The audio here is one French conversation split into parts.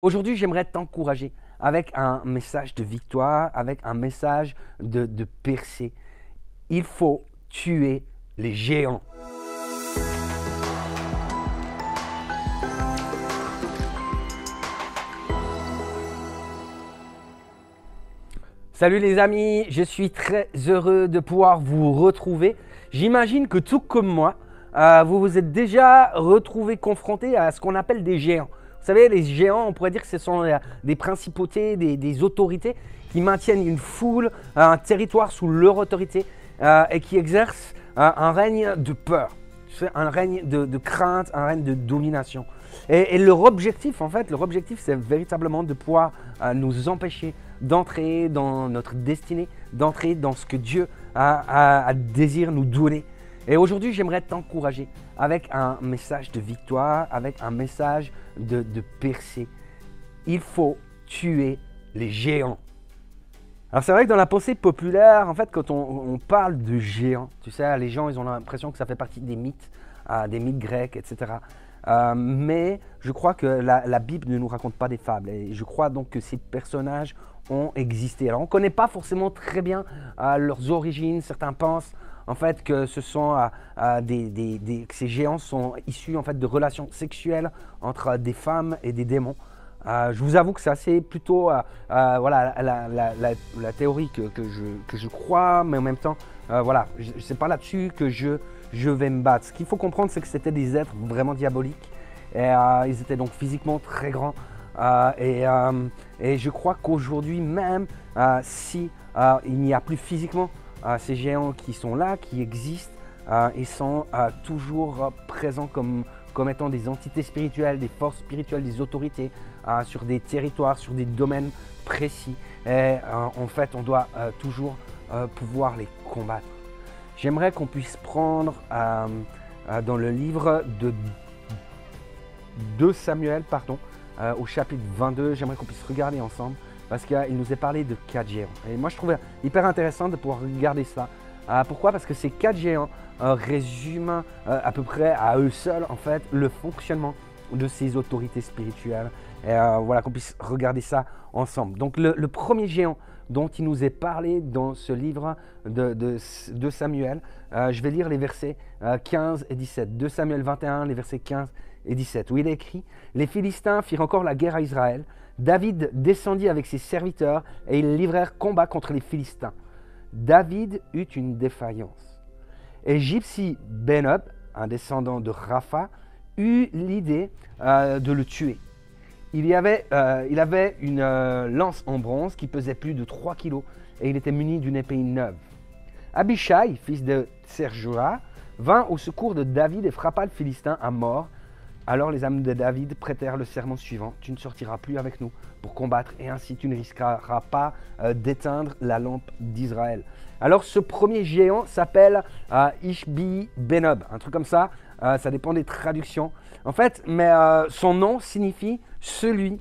Aujourd'hui, j'aimerais t'encourager avec un message de victoire, avec un message de percée. Il faut tuer les géants. Salut les amis, je suis très heureux de pouvoir vous retrouver. J'imagine que tout comme moi, vous vous êtes déjà retrouvé confronté à ce qu'on appelle des géants. Vous savez, les géants, on pourrait dire que ce sont des principautés, des autorités qui maintiennent une foule, un territoire sous leur autorité et qui exercent un règne de peur, un règne de crainte, un règne de domination. Et leur objectif, c'est véritablement de pouvoir nous empêcher d'entrer dans notre destinée, d'entrer dans ce que Dieu désire nous donner. Et aujourd'hui, j'aimerais t'encourager avec un message de victoire, avec un message de percée. Il faut tuer les géants. Alors c'est vrai que dans la pensée populaire, en fait, quand on parle de géants, tu sais, les gens, ils ont l'impression que ça fait partie des mythes grecs, etc. Mais je crois que la Bible ne nous raconte pas des fables. Et je crois donc que ces personnages ont existé. Alors on ne connaît pas forcément très bien leurs origines. Certains pensent en fait que ce sont que ces géants sont issus en fait de relations sexuelles entre des femmes et des démons. Je vous avoue que c'est assez plutôt voilà, la théorie que je crois, mais en même temps, voilà, c'est pas là-dessus que je vais me battre. Ce qu'il faut comprendre, c'est que c'était des êtres vraiment diaboliques. Et, ils étaient donc physiquement très grands. Et je crois qu'aujourd'hui même, si il n'y a plus physiquement ces géants qui sont là, qui existent, ils sont toujours présents comme étant des entités spirituelles, des forces spirituelles, des autorités sur des territoires, sur des domaines précis. Et en fait, on doit toujours pouvoir les combattre. J'aimerais qu'on puisse prendre dans le livre de 2 Samuel, au chapitre 22, j'aimerais qu'on puisse regarder ensemble parce qu'il nous est parlé de 4 géants. Et moi, je trouvais hyper intéressant de pouvoir regarder ça. Pourquoi? Parce que ces 4 géants résument à peu près à eux seuls, en fait, le fonctionnement de ces autorités spirituelles. Et voilà, qu'on puisse regarder ça ensemble. Donc, le premier géant dont il nous est parlé dans ce livre de Samuel, je vais lire les versets 15 et 17. 2 Samuel 21, les versets 15 et 17, où il est écrit « Les Philistins firent encore la guerre à Israël. David descendit avec ses serviteurs et ils livrèrent combat contre les Philistins. David eut une défaillance. Et Gypsy Benob, un descendant de Rapha, eut l'idée de le tuer. Il avait une lance en bronze qui pesait plus de 3 kilos et il était muni d'une épée neuve. Abishai, fils de Tserjoa, vint au secours de David et frappa le Philistin à mort. Alors les hommes de David prêtèrent le serment suivant: « Tu ne sortiras plus avec nous pour combattre et ainsi tu ne risqueras pas d'éteindre la lampe d'Israël. » Alors ce premier géant s'appelle Ishbi Benob, un truc comme ça, ça dépend des traductions. En fait, mais son nom signifie celui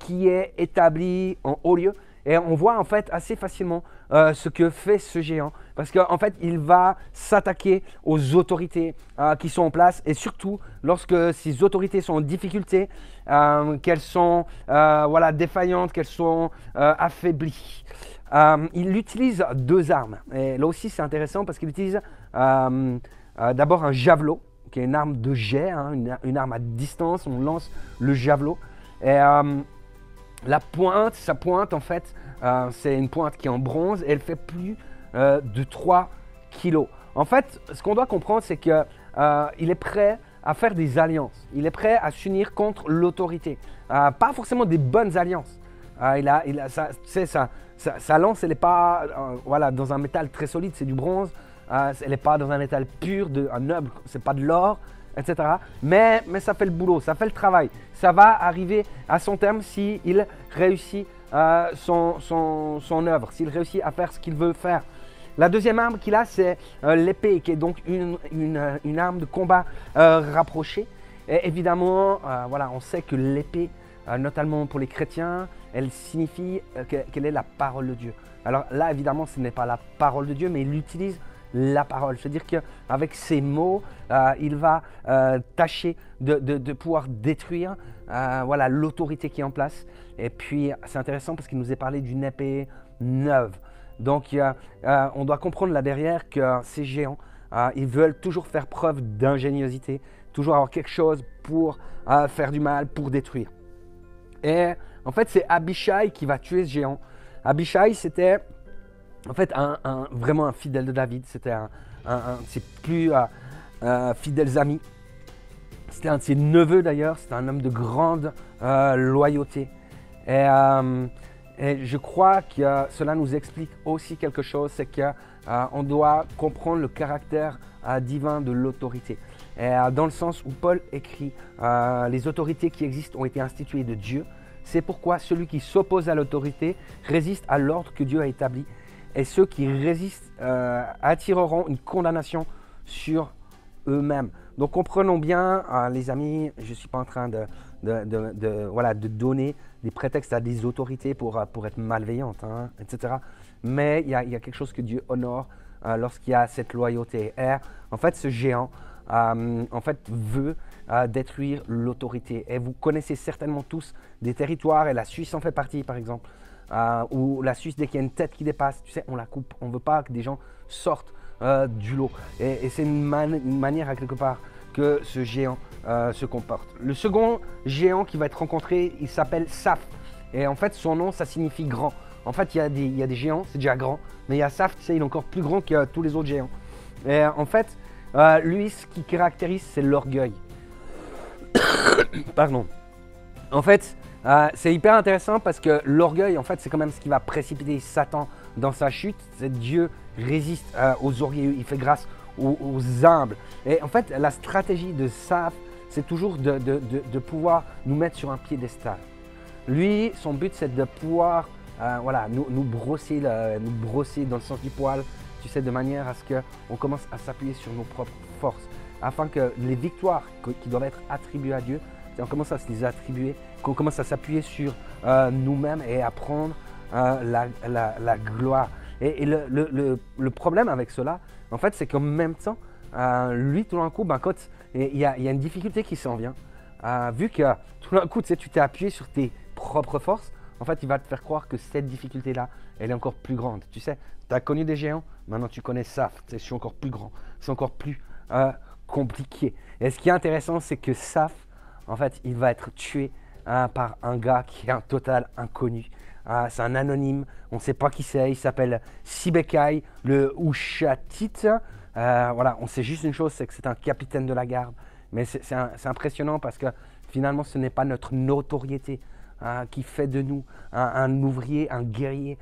qui est établi en haut lieu. Et on voit en fait assez facilement ce que fait ce géant. Parce qu'en fait, il va s'attaquer aux autorités qui sont en place. Et surtout, lorsque ces autorités sont en difficulté, qu'elles sont voilà, défaillantes, qu'elles sont affaiblies. Il utilise 2 armes. Et là aussi, c'est intéressant parce qu'il utilise d'abord un javelot, qui est une arme de jet, hein, une arme à distance. On lance le javelot. Et sa pointe en fait, c'est une pointe qui est en bronze et elle fait plus de 3 kilos. En fait, ce qu'on doit comprendre, c'est qu'il est prêt à faire des alliances. Il est prêt à s'unir contre l'autorité. Pas forcément des bonnes alliances. Sa lance, elle n'est pas voilà, dans un métal très solide, c'est du bronze. Elle n'est pas dans un métal pur, un noble, c'est pas de l'or, etc. Mais ça fait le boulot, ça fait le travail. Ça va arriver à son terme s'il réussit son œuvre, s'il réussit à faire ce qu'il veut faire. La deuxième arme qu'il a, c'est l'épée, qui est donc une arme de combat rapprochée. Et évidemment, voilà, on sait que l'épée, notamment pour les chrétiens, elle signifie qu'elle est la parole de Dieu. Alors là, évidemment, ce n'est pas la parole de Dieu, mais il l'utilise la parole. C'est-à-dire qu'avec ses mots, il va tâcher de pouvoir détruire voilà, l'autorité qui est en place. Et puis, c'est intéressant parce qu'il nous est parlé d'une épée neuve. Donc, on doit comprendre là derrière que ces géants, ils veulent toujours faire preuve d'ingéniosité, toujours avoir quelque chose pour faire du mal, pour détruire. Et en fait, c'est Abishai qui va tuer ce géant. Abishai, c'était en fait vraiment un fidèle de David. C'était un de ses plus fidèles amis. C'était un de ses neveux d'ailleurs. C'était un homme de grande loyauté. Et je crois que cela nous explique aussi quelque chose, c'est qu'on doit comprendre le caractère divin de l'autorité. Dans le sens où Paul écrit les autorités qui existent ont été instituées de Dieu. C'est pourquoi celui qui s'oppose à l'autorité résiste à l'ordre que Dieu a établi. Et ceux qui résistent attireront une condamnation sur eux-mêmes. Donc comprenons bien, les amis, je ne suis pas en train voilà, de donner des prétextes à des autorités pour être malveillantes, hein, etc. Mais il y a quelque chose que Dieu honore lorsqu'il y a cette loyauté. Et en fait, ce géant en fait, veut détruire l'autorité. Et vous connaissez certainement tous des territoires, et la Suisse en fait partie par exemple, où la Suisse, dès qu'il y a une tête qui dépasse, tu sais, on la coupe. On ne veut pas que des gens sortent du lot. Et c'est une manière à quelque part que ce géant se comporte. Le second géant qui va être rencontré, il s'appelle Saph. Et en fait, son nom, ça signifie grand. En fait, il y a des géants, c'est déjà grand. Mais il y a Saph, tu sais, il est encore plus grand que tous les autres géants. Et en fait, lui, ce qui caractérise, c'est l'orgueil. Pardon. En fait, c'est hyper intéressant parce que l'orgueil, en fait, c'est quand même ce qui va précipiter Satan dans sa chute. Dieu résiste aux orgueilleux, il fait grâce aux humbles. Et en fait, la stratégie de Saph, c'est toujours de pouvoir nous mettre sur un piédestal. Lui, son but, c'est de pouvoir voilà, nous brosser dans le sens du poil, tu sais, de manière à ce qu'on commence à s'appuyer sur nos propres forces, afin que les victoires qui doivent être attribuées à Dieu, on commence à se les attribuer, qu'on commence à s'appuyer sur nous-mêmes et à prendre la gloire. Et le problème avec cela, en fait, c'est qu'en même temps, lui, tout d'un coup, quand il y a une difficulté qui s'en vient, vu que tout d'un coup, tu sais, tu t'es appuyé sur tes propres forces, en fait, il va te faire croire que cette difficulté-là, elle est encore plus grande. Tu sais, tu as connu des géants, maintenant tu connais Saph, je suis encore plus grand, c'est encore plus compliqué. Et ce qui est intéressant, c'est que Saph, en fait, il va être tué par un gars qui est un total inconnu. C'est un anonyme, on ne sait pas qui c'est, il s'appelle Sibekai, le Hushatite. Voilà, on sait juste une chose, c'est que c'est un capitaine de la garde. Mais c'est impressionnant parce que finalement, ce n'est pas notre notoriété qui fait de nous un ouvrier, un guerrier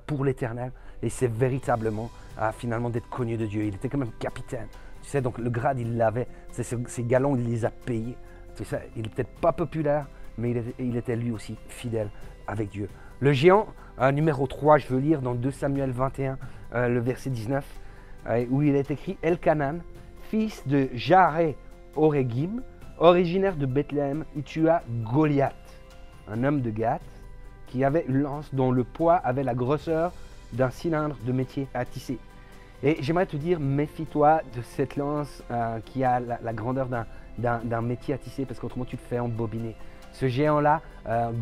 pour l'éternel. Et c'est véritablement finalement d'être connu de Dieu. Il était quand même capitaine. Tu sais, donc le grade, il l'avait. Ses galons, il les a payés. Tu sais, il n'est peut-être pas populaire, mais il était lui aussi fidèle avec Dieu. Le géant numéro 3, je veux lire dans 2 Samuel 21, le verset 19, où il est écrit « Elkanan, fils de Jaré-Oregim, originaire de Bethléem, il tua Goliath, un homme de Gath, qui avait une lance dont le poids avait la grosseur d'un cylindre de métier à tisser. » Et j'aimerais te dire, méfie-toi de cette lance qui a la grandeur d'un métier à tisser, parce qu'autrement tu te fais embobiner. Ce géant-là,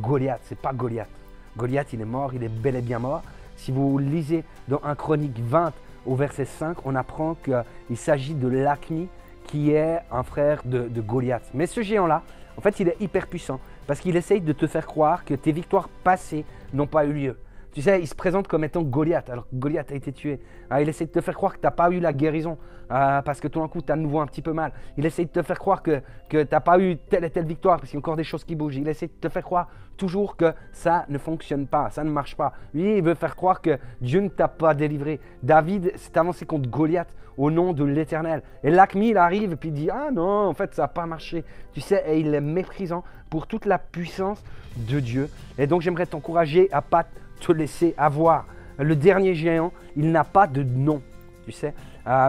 Goliath, c'est pas Goliath. Goliath, il est mort, il est bel et bien mort. Si vous lisez dans 1 Chronique 20 au verset 5, on apprend qu'il s'agit de Lakmi, qui est un frère de Goliath. Mais ce géant-là, en fait, il est hyper puissant parce qu'il essaye de te faire croire que tes victoires passées n'ont pas eu lieu. Tu sais, il se présente comme étant Goliath, alors que Goliath a été tué. Il essaie de te faire croire que tu n'as pas eu la guérison, parce que tout d'un coup, tu as de nouveau un petit peu mal. Il essaie de te faire croire que tu n'as pas eu telle et telle victoire, parce qu'il y a encore des choses qui bougent. Il essaie de te faire croire toujours que ça ne fonctionne pas, ça ne marche pas. Lui, il veut faire croire que Dieu ne t'a pas délivré. David s'est avancé contre Goliath au nom de l'Éternel. Et Lakmi, il arrive et puis il dit « Ah non, en fait, ça n'a pas marché. » Tu sais, et il est méprisant pour toute la puissance de Dieu. Et donc, j'aimerais t'encourager à pas te laisser avoir. Le dernier géant, il n'a pas de nom, tu sais.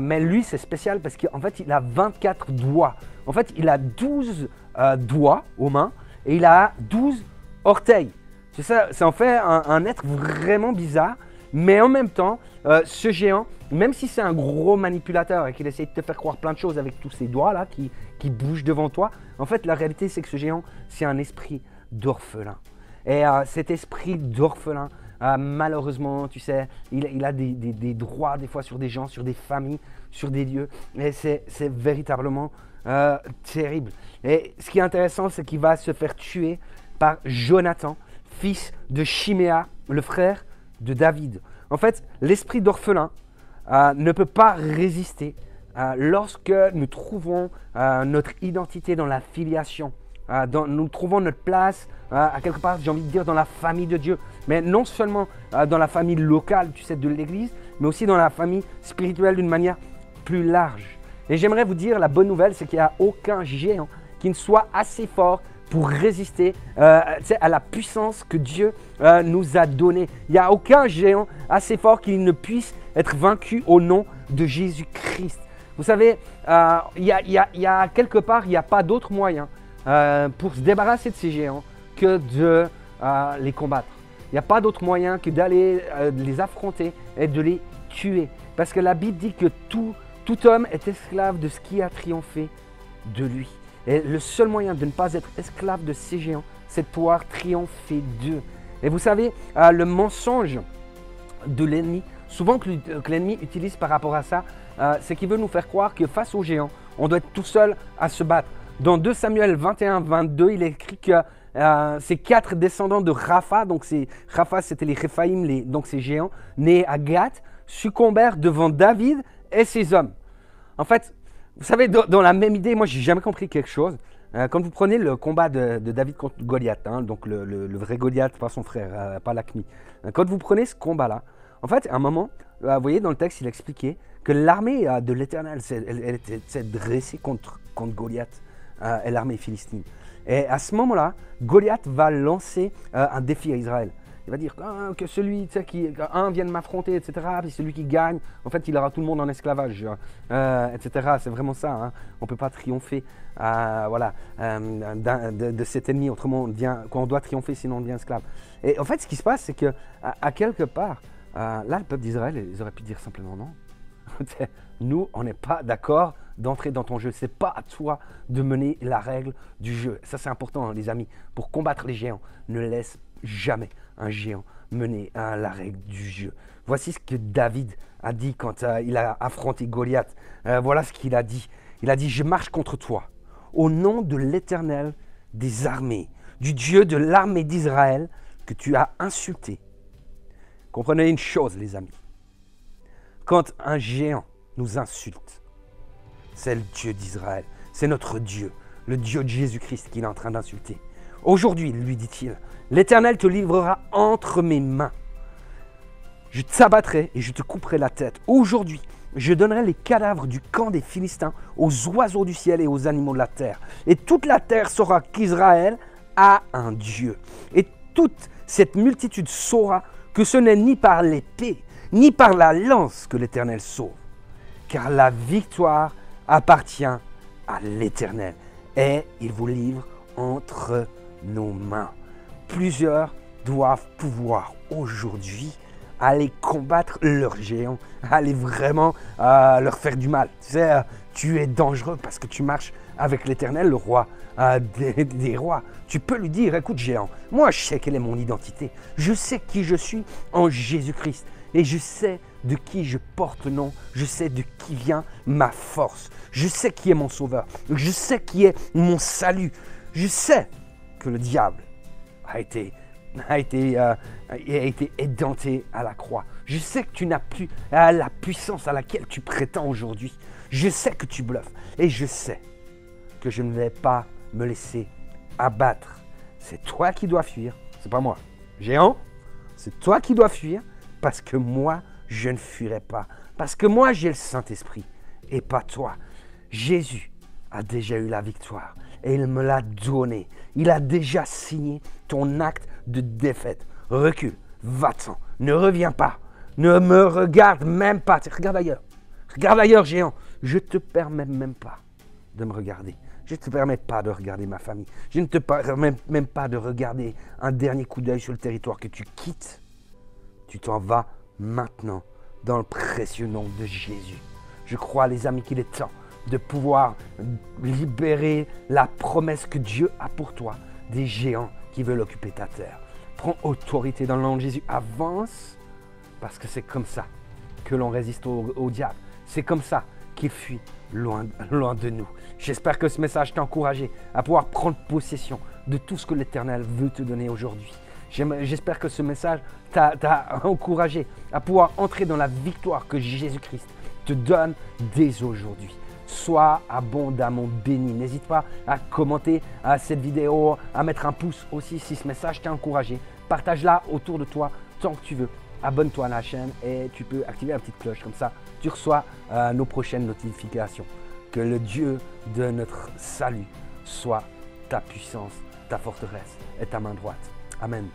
Mais lui, c'est spécial parce qu'en fait, il a 24 doigts. En fait, il a 12 doigts aux mains et il a 12 orteils. C'est ça, c'est en fait un être vraiment bizarre Mais en même temps, ce géant, même si c'est un gros manipulateur et qu'il essaie de te faire croire plein de choses avec tous ses doigts là qui bougent devant toi, en fait, la réalité, c'est que ce géant, c'est un esprit d'orphelin. Et cet esprit d'orphelin, malheureusement, tu sais, il a des droits des fois sur des gens, sur des familles, sur des lieux. Et c'est véritablement terrible. Et ce qui est intéressant, c'est qu'il va se faire tuer par Jonathan, fils de Chiméa, le frère de David. En fait, l'esprit d'orphelin ne peut pas résister lorsque nous trouvons notre identité dans la filiation. Nous trouvons notre place, à quelque part, j'ai envie de dire, dans la famille de Dieu. Mais non seulement dans la famille locale, tu sais, de l'Église, mais aussi dans la famille spirituelle d'une manière plus large. Et j'aimerais vous dire, la bonne nouvelle, c'est qu'il n'y a aucun géant qui ne soit assez fort pour résister à la puissance que Dieu nous a donnée. Il n'y a aucun géant assez fort qui ne puisse être vaincu au nom de Jésus-Christ. Vous savez, il y a quelque part, il n'y a pas d'autre moyen pour se débarrasser de ces géants que de les combattre. Il n'y a pas d'autre moyen que d'aller les affronter et de les tuer. Parce que la Bible dit que tout homme est esclave de ce qui a triomphé de lui. Et le seul moyen de ne pas être esclave de ces géants, c'est de pouvoir triompher d'eux. Et vous savez, le mensonge de l'ennemi, souvent que l'ennemi utilise par rapport à ça, c'est qu'il veut nous faire croire que face aux géants, on doit être tout seul à se battre. Dans 2 Samuel 21-22, il est écrit que ces 4 descendants de Rapha, donc Rapha c'était les Réphaïm, donc ces géants, nés à Gath, succombèrent devant David et ses hommes. En fait, vous savez, dans la même idée, moi j'ai jamais compris quelque chose. Quand vous prenez le combat de David contre Goliath, donc le vrai Goliath, pas son frère, pas l'Acmi. Quand vous prenez ce combat-là, en fait, à un moment, vous voyez dans le texte, il expliquait que l'armée de l'Éternel s'est dressée contre Goliath et l'armée philistine. Et à ce moment-là, Goliath va lancer un défi à Israël. Il va dire que celui un vienne m'affronter, etc. Puis celui qui gagne, en fait, il aura tout le monde en esclavage, etc. C'est vraiment ça. Hein. On ne peut pas triompher de cet ennemi. Autrement, on doit triompher, sinon on devient esclave. Et en fait, ce qui se passe, c'est que à quelque part, là, le peuple d'Israël, ils auraient pu dire simplement non. Nous, on n'est pas d'accord d'entrer dans ton jeu. Ce n'est pas à toi de mener la règle du jeu. Ça, c'est important, hein, les amis. Pour combattre les géants, ne laisse jamais un géant mener la règle du jeu. Voici ce que David a dit quand il a affronté Goliath. Voilà ce qu'il a dit. Il a dit « Je marche contre toi, au nom de l'Éternel des armées, du Dieu de l'armée d'Israël que tu as insulté. » Comprenez une chose, les amis. Quand un géant nous insulte, c'est le Dieu d'Israël, c'est notre Dieu, le Dieu de Jésus-Christ qu'il est en train d'insulter. Aujourd'hui, lui dit-il, l'Éternel te livrera entre mes mains. Je t'abattrai et je te couperai la tête. Aujourd'hui, je donnerai les cadavres du camp des Philistins aux oiseaux du ciel et aux animaux de la terre. Et toute la terre saura qu'Israël a un Dieu. Et toute cette multitude saura que ce n'est ni par l'épée, ni par la lance que l'Éternel sauve. Car la victoire appartient à l'Éternel. Et il vous livre entre nos mains. Plusieurs doivent pouvoir aujourd'hui aller combattre leurs géants, aller vraiment leur faire du mal. Tu sais, tu es dangereux parce que tu marches avec l'Éternel, le roi des rois. Tu peux lui dire, écoute géant, moi je sais quelle est mon identité. Je sais qui je suis en Jésus-Christ. Et je sais de qui je porte le nom. Je sais de qui vient ma force. Je sais qui est mon sauveur. Je sais qui est mon salut. Je sais que le diable a été édenté à la croix. Je sais que tu n'as plus la puissance à laquelle tu prétends aujourd'hui. Je sais que tu bluffes. Et je sais que je ne vais pas me laisser abattre. C'est toi qui dois fuir. C'est pas moi. Géant, c'est toi qui dois fuir. Parce que moi, je ne fuirai pas. Parce que moi, j'ai le Saint-Esprit et pas toi. Jésus a déjà eu la victoire et il me l'a donné. Il a déjà signé ton acte de défaite. Recule, va-t'en, ne reviens pas. Ne me regarde même pas. Regarde ailleurs. Regarde ailleurs, géant. Je ne te permets même pas de me regarder. Je ne te permets pas de regarder ma famille. Je ne te permets même pas de regarder un dernier coup d'œil sur le territoire que tu quittes. Tu t'en vas maintenant, dans le précieux nom de Jésus. Je crois, les amis, qu'il est temps de pouvoir libérer la promesse que Dieu a pour toi, des géants qui veulent occuper ta terre. Prends autorité dans le nom de Jésus, avance, parce que c'est comme ça que l'on résiste au diable. C'est comme ça qu'il fuit loin de nous. J'espère que ce message t'a encouragé à pouvoir prendre possession de tout ce que l'Éternel veut te donner aujourd'hui. J'espère que ce message t'a encouragé à pouvoir entrer dans la victoire que Jésus-Christ te donne dès aujourd'hui. Sois abondamment béni. N'hésite pas à commenter cette vidéo, à mettre un pouce aussi si ce message t'a encouragé. Partage-la autour de toi tant que tu veux. Abonne-toi à la chaîne et tu peux activer la petite cloche. Comme ça, tu reçois nos prochaines notifications. Que le Dieu de notre salut soit ta puissance, ta forteresse et ta main droite. Amen.